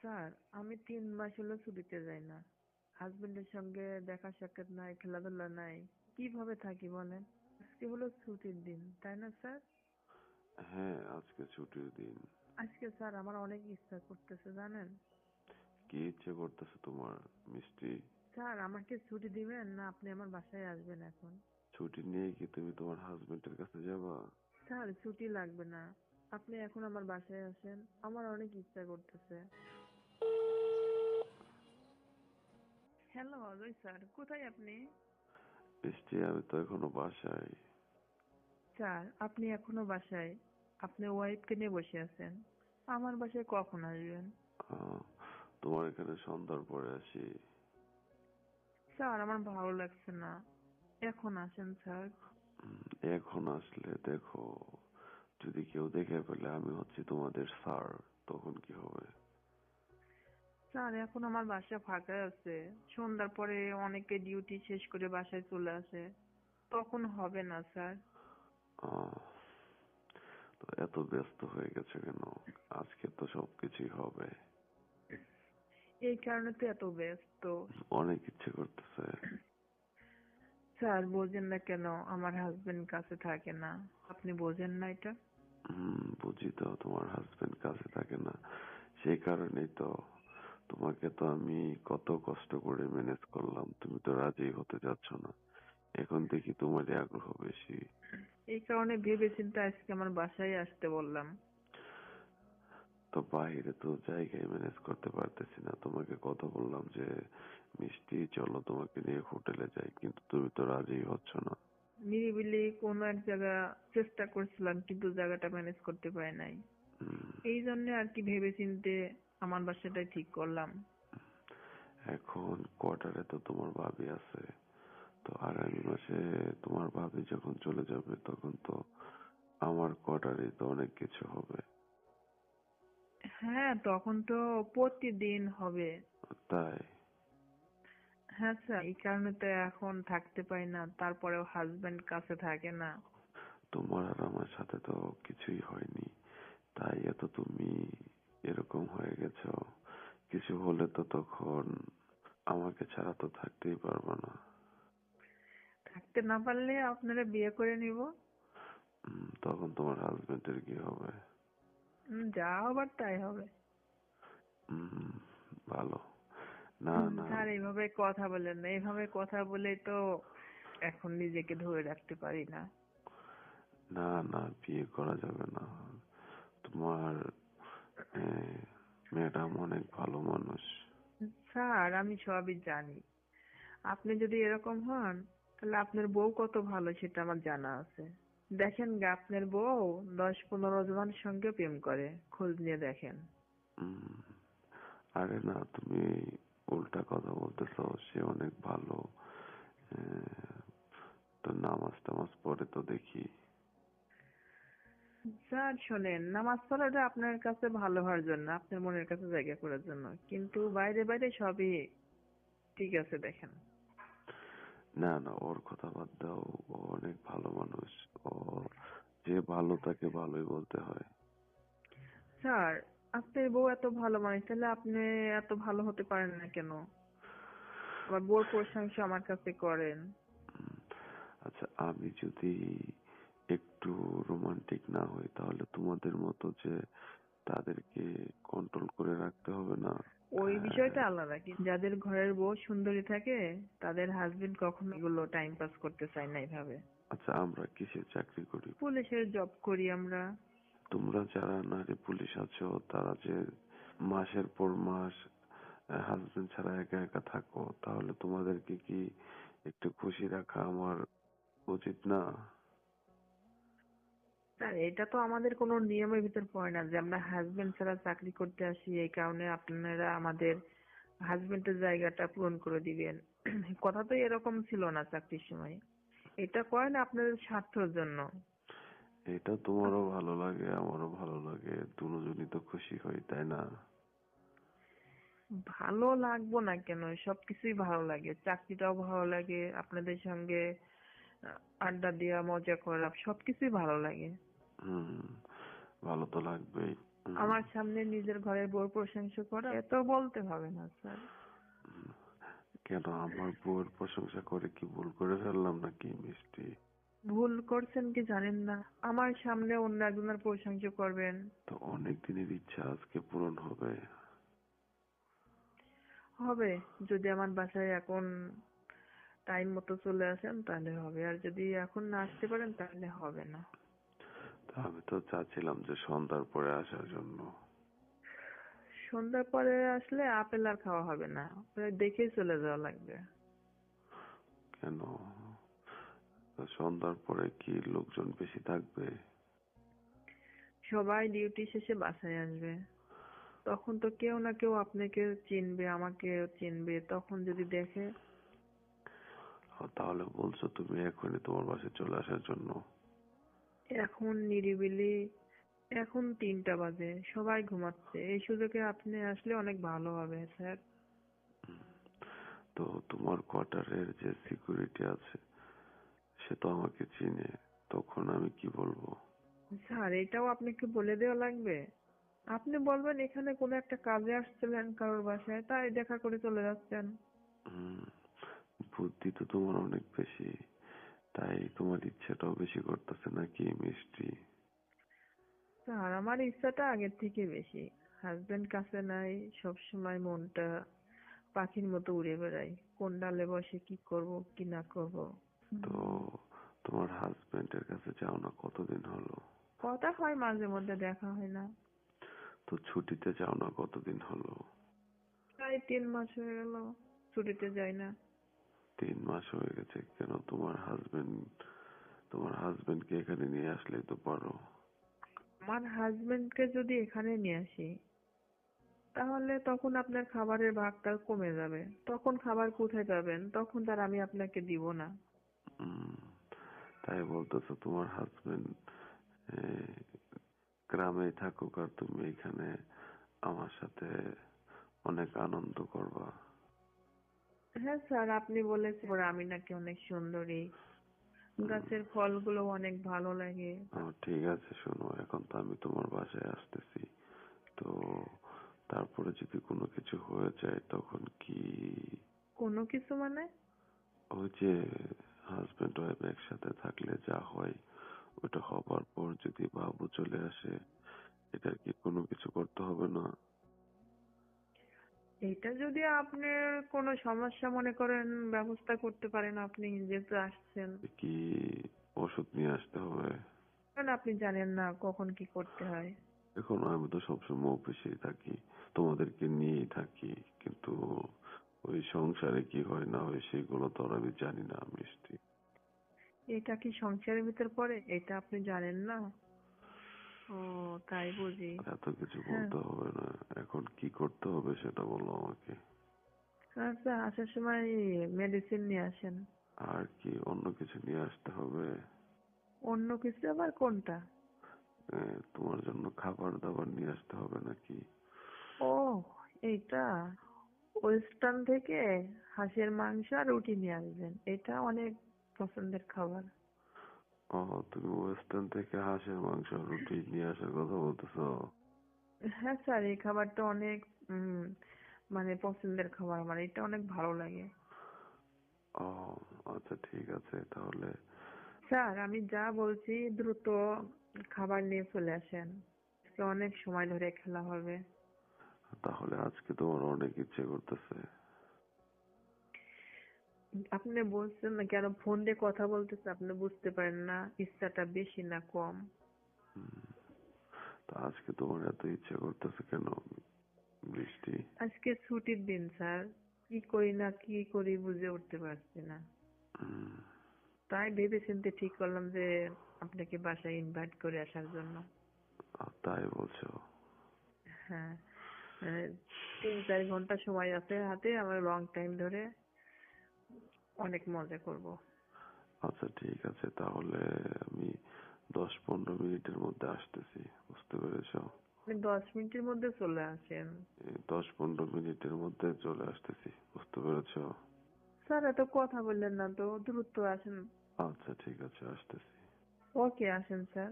Sir, আমি 3 মাস হলো ছুটিতে যাই না। হাজবেন্ডের সঙ্গে দেখা সাক্ষাৎ নাই, খেলাধুলা নাই। কিভাবে থাকি বলেন? আজকে হলো ছুটির দিন, তাই না স্যার? হ্যাঁ, আজকে ছুটির দিন। আজকে স্যার আমার অনেক ইচ্ছা করতেছে জানেন। কি ইচ্ছে করতেছে তোমার, মিষ্টি? স্যার, আমাকে ছুটি দিবেন না আপনি আমার বাসায় আসবেন এখন? ছুটি নিয়ে কি তুমি তোমার হাজবেন্ডের কাছে যাবা? স্যার, ছুটি লাগবে না, আপনি এখন আমার বাসায় আসেন, আমার অনেক ইচ্ছা করতেছে। হ্যালো অজয় স্যার, কোথায় আপনি? মিষ্টি, আমি তো এখনো বাসায়। স্যার, আপনি এখনো বাসায়? আপনি ওয়াইফকে নিয়ে বসে আছেন, আমার বাসায় কখন আসবেন? আহ, তোমার এখানে সন্ধ্যার পরে আসি। স্যার, আমার ভালো লাগছে না, এখন আসেন স্যার। উম, এখন আসলে দেখো, যদি কেউ দেখে ফেলে আমি হচ্ছি তোমাদের স্যার, তখন কি হবে? স্যার, এখন আমার বাসা ফাঁকা আছে, সন্ধ্যার পরে অনেকে ডিউটি শেষ করে বাসায় চলে আসে, তখন হবে না স্যার। আহ, তো এত ব্যস্ত হয়ে গেছে কেন? আজকে তো সবকিছুই হবে। এই কারণে তো এত ব্যস্ত। অনেক ইচ্ছে করতেছে। স্যার, বোঝেন না কেন আমার হাজবেন্ড কাছে থাকে না? আপনি বোঝেন না এটা? বুঝি তো, তোমার হাজবেন্ড কাছে থাকে না, সেই কারণেই তো তোমাকে তো আমি কত কষ্ট করে ম্যানেজ করলাম, তুমি তো রাজি হতে যাচ্ছ না। এখন দেখি তোমারই আগ্রহ বেশি। এই কারণে ভেবেচিন্তে আজকে আমার বাসায় আসতে বললাম। তো বাইরে তো জায়গায় ম্যানেজ করতে পারতেছি না, তোমাকে কথা বললাম যে মিষ্টি চলো তোমাকে নিয়ে হোটেলে যাই, কিন্তু তুমি তো রাজি হচ্ছ না। নিরিবিলি কোনো এক জায়গা চেষ্টা করছিলাম, কিন্তু জায়গাটা ম্যানেজ করতে পারি নাই। উম, এই জন্য আর কি ভেবেচিন্তে আমার বাসাটাই ঠিক করলাম। এখন কোয়ার্টারে তো তোমার ভাবি আছে, তো আগামী মাসে তোমার ভাবি যখন চলে যাবে তখন তো আমার কোয়ার্টারে তো অনেক কিছু হবে। হ্যাঁ, তখন তো প্রতিদিন হবে। তাই হ্যাঁ স্যার, এই কারণে তো এখন থাকতে পারি না, তারপরেও হাজবেন্ড কাছে থাকে না। তোমার আর আমার সাথে তো কিছুই হয়নি, তাই এত তুমি এরকম হয়ে গেছো। কিছু হলে তো তখন আমাকে ছাড়া তো থাকতেই পারবে না। থাকতে না পারলে আপনারা বিয়ে করে নিব। তখন তোমার হাজবেন্ডের কি হবে? যা হবার তাই হবে। উম, ভালো। না না, স্যার, এইভাবে কথা বলেন না, এইভাবে কথা বলে তো এখন নিজেকে ধরে রাখতে পারি না। না না, বিয়ে করা যাবে না। তোমার ম্যাডাম অনেক ভালো মানুষ। স্যার, আমি সবই জানি। আপনি যদি এরকম হন, তাহলে আপনার বউ কত ভালো সেটা আমার জানা আছে। দেখেন গা, আপনার বউ 10-15 জনের সঙ্গে প্রেম করে, খোঁজ নিয়ে দেখেন। উম, আরে না, তুমি উল্টা কথা বলতেছো, সে অনেক ভালো। আহ, তো নামাজ টামাজ পড়ে তো দেখি। স্যার শোনেন, নামাজ পড়াটা আপনার কাছে ভালো হওয়ার জন্য, আপনার মনের কাছে জায়গা করার জন্য, কিন্তু বাইরে বাইরে সবই ঠিক আছে দেখেন। না না, ওর কথা বাদ দাও, ও অনেক ভালো মানুষ। ও যে ভালো তাকে ভালোই বলতে হয়। স্যার, আপনার বউ এত ভালো মানুষ, তাহলে আপনি এত ভালো হতে পারেন না কেন? আবার বউর প্রশংসা আমার কাছে করেন। উম, আচ্ছা, আমি যদি একটু রোমান্টিক না হই তাহলে তোমাদের মতো যে তাদেরকে কন্ট্রোল করে রাখতে হবে না। ওই হ্যাঁ, বিষয়টা আলাদা, কিন্তু যাদের ঘরের বউ সুন্দরী থাকে, তাদের হাজবেন্ড কখনো এগুলো টাইম পাস করতে চায় না এইভাবে। আচ্ছা, আমরা কিসের চাকরি করি? পুলিশের জব করি আমরা। তোমরা যারা নারী পুলিশ আছো তারা যে মাসের পর মাস হাজবেন্ড ছাড়া একা একা থাকো, তাহলে তোমাদেরকে কি একটু খুশি রাখা আমার উচিত না? স্যার, এটা তো আমাদের কোনো নিয়মের ভিতর পড়ে না যে আমরা হাজবেন্ড ছাড়া চাকরি করতে আসি, এই কারণে আপনারা আমাদের হাজবেন্ডের জায়গাটা পূরণ করে দিবেন। কথা তো এরকম ছিল না চাকরির সময়। এটা করেন আপনাদের স্বার্থের জন্য। এটা তোমারও ভালো লাগে, আমারও ভালো লাগে, দুজনই তো খুশি হই, তাই না? ভালো লাগবো না কেন? সবকিছুই ভালো লাগে, চাকরিটাও ভালো লাগে, আপনাদের সঙ্গে আড্ডা দেওয়া, মজা করা, সবকিছুই ভালো লাগে। হুম, ভালো তো লাগবেই। আমার সামনে নিজের ঘরের বউর প্রশংসা করা এত বলতে হবে না স্যার। উম, কেন আমার বউয়ের প্রশংসা করে কি ভুল করে ফেললাম নাকি মিষ্টি? ভুল করছেন কি জানেন না, আমার সামনে অন্য একজনের প্রশংসা করবেন। তো অনেক দিনের ইচ্ছা আজকে পূরণ হবে। হবে, যদি আমার বাসায় এখন টাইম মতো চলে আসেন তাহলে হবে, আর যদি এখন না আসতে পারেন তাহলে হবে না। তো আমি তো চাচ্ছিলাম যে সন্ধ্যার পরে আসার জন্য। সন্ধ্যার পরে আসলে আপেল আর খাওয়া হবে না, প্রায় দেখেই চলে যাওয়া লাগবে। কেন? তো সন্ধ্যার পরে কি লোকজন বেশি থাকবে? সবাই ডিউটি শেষে বাসায় আসবে, তখন তো কেউ না কেউ আপনাকে চিনবে, আমাকে চিনবে, তখন যদি দেখে। তাহলে বলছো তুমি এখনই তোমার বাসায় চলে আসার জন্য? এখন নিরিবিলি, এখন 3টা বাজে, সবাই ঘুমাচ্ছে, এই সুযোগে আপনি আসলে অনেক ভালো হবে স্যার। হুম, তো তোমার কোয়ার্টারের যে সিকিউরিটি আছে সে তো আমাকে চিনে, তখন আমি কি বলবো? স্যার এটাও আপনাকে বলে দেওয়া লাগবে? আপনি বলবেন এখানে কোনো একটা কাজে আসছিলেন কারোর বাসায়, তাই দেখা করে চলে যাচ্ছেন। হুম, বুদ্ধি তো তোমার অনেক বেশি, তাই তোমার ইচ্ছাটাও বেশি করতেছে নাকি মিষ্টি? স্যার আমার ইচ্ছাটা আগের থেকে বেশি, হাজবেন্ড কাছে নাই, সবসময় মনটা পাখির মতো উড়ে বেড়াই, কোন ডালে বসে কি করব কি না করব। তো তোমার হাজবেন্ডের কাছে যাও না, কতদিন হলো? কথা হয় মাঝে মধ্যে, দেখা হয় না। তো ছুটিতে যাও না, কতদিন হলো? প্রায় 3 মাস হয়ে গেল ছুটিতে যাই না। 3 মাস হয়ে গেছে? কেন, তোমার হাজবেন্ডকে এখানে নিয়ে আসলেই তো পারো। আমার হাজবেন্ডকে যদি এখানে নিয়ে আসি তাহলে তখন আপনার খাবারের ভাগটা কমে যাবে, তখন খাবার কোথায় পাবেন, তখন তার আমি আপনাকে দিব না। উম, তাই বলতেছো তোমার হাজবেন্ড গ্রামেই থাকুক আর তুমি এখানে আমার সাথে অনেক আনন্দ করবা? হ্যাঁ স্যার, আপনি বলেছেন আমি নাকি অনেক সুন্দরী, উম, গাছের ফলগুলো অনেক ভালো লাগে। ঠিক আছে, শোনো, এখন তো আমি তোমার বাসায় আসতেছি, তো তারপরে যদি কোনো কিছু হয়ে যায় তখন কি? কোনো কিছু মানে? ওই যে হাজবেন্ড ওয়াইফ একসাথে থাকলে যা হয়, ওটা হবার পর যদি বাবু চলে আসে, এটার কি কোনো কিছু করতে হবে না? এটা যদি আপনার কোনো সমস্যা মনে করেন ব্যবস্থা করতে পারেন, আপনি যেহেতু আসছেন। কি ওষুধ নিয়ে আসতে হবে? কারণ আপনি জানেন না কখন কি করতে হয়। এখন আমি তো সবসময় অফিসেই থাকি, তোমাদেরকে নিয়েই থাকি, কিন্তু ওই সংসারে কি হয় না হয় সেগুলো তো আর আমি জানি না মিষ্টি। এটা কি সংসারের ভিতর পড়ে, এটা আপনি জানেন না? ও, তাই বুঝি। এত কিছু হ্যাঁ। বলতে হবে না, এখন কি করতে হবে সেটা বলো আমাকে। আচ্ছা, আসার সময় মেডিসিন নিয়ে আসেন। আর কি অন্য কিছু নিয়ে আসতে হবে? অন্য কিছু আবার কোনটা? তোমার জন্য খাবার দাবার নিয়ে আসতে হবে নাকি? ও, এইটা ওয়েস্টার্ন থেকে হাঁসের মাংস আর রুটি নিয়ে আসবেন, এটা অনেক পছন্দের খাবার। ও, তুমি ওয়েস্টার্ন থেকে হাঁসের মাংস আর রুটি নিয়ে আসার কথা বলতেছো? হ্যাঁ স্যার, এই খাবারটা অনেক উম মানে পছন্দের খাবার আমার, এটা অনেক ভালো লাগে। ও, আচ্ছা ঠিক আছে তাহলে। স্যার আমি যা বলছি দ্রুত খাবার নিয়ে চলে আসেন, আজকে অনেক সময় ধরে খেলা হবে। তাহলে আজকে তোমার অনেক ইচ্ছে করতেছে? আপনি বলছেন না কেন, ফোন দিয়ে কথা বলতেছে, আপনি বুঝতে পারেন না ইচ্ছাটা বেশি না কম? হুম, তা আজকে তোমার এত ইচ্ছে করতেছে কেন বৃষ্টি? আজকে ছুটির দিন স্যার, কি করি না কি করি বুঝে উঠতে পারছি না, হুম, তাই ভেবে চিন্তে ঠিক করলাম যে আপনাকে বাসায় ইনভাইট করে আসার জন্য। তাই বলছো? হ্যাঁ, মানে 3-4 ঘন্টা সময় আছে হাতে, আমার লং টাইম ধরে অনেক মজা করব। আচ্ছা ঠিক আছে তাহলে, আমি 10-15 মিনিটের মধ্যে আসতেছি, বুঝতে পেরেছো? আপনি 10 মিনিটের মধ্যে চলে আসেন। 10-15 মিনিটের মধ্যে চলে আসতেছি, বুঝতে পেরেছো? স্যার এত কথা বললেন না তো, দ্রুত আসেন। আচ্ছা ঠিক আছে, আসতেছি। ওকে, আসেন স্যার।